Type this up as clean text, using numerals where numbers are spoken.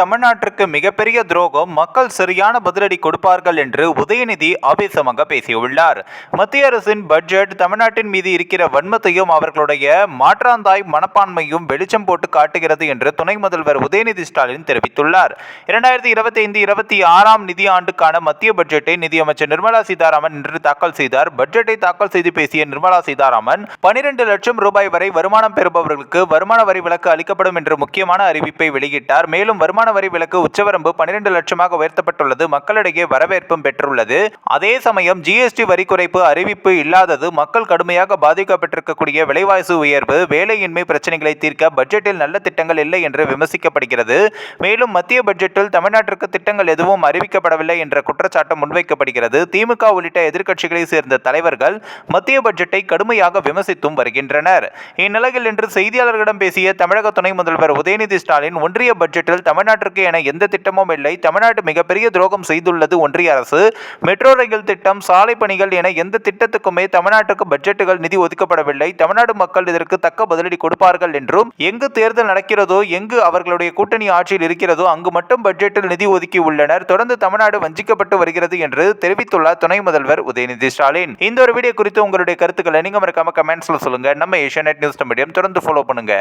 தமிழ்நாட்டிற்கு மிகப்பெரிய துரோகம், மக்கள் சரியான பதிலடி கொடுப்பார்கள் என்று உதயநிதி ஆவேசமாக பேசியுள்ளார். மத்திய அரசின் பட்ஜெட் தமிழ்நாட்டின் மீது இருக்கிற வன்மத்தையும் அவர்களுடைய மாற்றாந்தாய் மனப்பான்மையும் வெளிச்சம் போட்டு காட்டுகிறது என்று துணை முதல்வர் உதயநிதி ஸ்டாலின் தெரிவித்துள்ளார். 2025-26 நிதி ஆண்டுக்கான மத்திய பட்ஜெட்டை நிதியமைச்சர் நிர்மலா சீதாராமன் இன்று தாக்கல் செய்தார். பட்ஜெட்டை தாக்கல் செய்து பேசிய நிர்மலா சீதாராமன் 12 லட்சம் ரூபாய் வரை வருமானம் பெறுபவர்களுக்கு வருமான வரி விலக்கு அளிக்கப்படும் என்று முக்கியமான அறிவிப்பை வெளியிட்டார். மேலும் வருமான வரி விலக்கு உச்சவரம்பு 12 லட்சமாக உயர்த்தப்பட்டுள்ளது மக்களிடையே வரவேற்பும் பெற்றுள்ளது. அதே சமயம் ஜிஎஸ்டி வரி குறைப்பு அறிவிப்பு இல்லாதது மக்கள் கடுமையாக பாதிக்கப்பட்டிருக்கக்கூடிய விலைவாசி உயர்வு, வேலையின்மை பிரச்சனைகளை தீர்க்க பட்ஜெட்டில் நல்ல திட்டங்கள் இல்லை என்று விமர்சிக்கப்படுகிறது. மேலும் மத்திய பட்ஜெட்டில் தமிழ்நாட்டிற்கு திட்டங்கள் எதுவும் அறிவிக்கப்படவில்லை என்ற குற்றச்சாட்டு முன்வைக்கப்படுகிறது. திமுக உள்ளிட்ட எதிர்க்கட்சிகளை சேர்ந்த தலைவர்கள் மத்திய பட்ஜெட்டை கடுமையாக விமர்சித்தும் வருகின்றனர். இந்நிலையில் இன்று செய்தியாளர்களிடம் பேசிய தமிழக துணை முதல்வர் உதயநிதி ஸ்டாலின், ஒன்றிய பட்ஜெட்டில் தமிழ்நாட்டிற்கு என எந்த திட்டமும் இல்லை. தமிழ்நாடு மிகப்பெரிய துரோகம் செய்துள்ளது ஒன்றிய அரசு. மெட்ரோ ரயில் திட்டம், சாலை பணிகள் என எந்த திட்டத்துக்குமே தமிழ்நாட்டுக்கு பட்ஜெட்டுகள் நிதி ஒதுக்கப்படவில்லை. தமிழ்நாடு மக்கள் இதற்கு தக்க பதிலடி கொடுப்பார்கள் என்றும், எங்கு தேர்தல் நடக்கிறதோ, எங்கு அவர்களுடைய கூட்டணி ஆட்சியில் இருக்கிறதோ அங்கு மட்டும் பட்ஜெட்டில் நிதி ஒதுக்கி உள்ளனர். தொடர்ந்து தமிழ்நாடு வஞ்சிக்கப்பட்டு வருகிறது என்று தெரிவித்துள்ளார் துணை முதல்வர் உதயநிதி ஸ்டாலின். இந்த ஒரு வீடியோ குறித்து உங்களுடைய கருத்துக்களை நீங்க மறக்காம கமெண்ட்ஸ்ல சொல்லுங்க. நம்ம ஏஷியாநெட் நியூஸ் மீடியம் தொடர்ந்து ஃபாலோ பண்ணுங்க.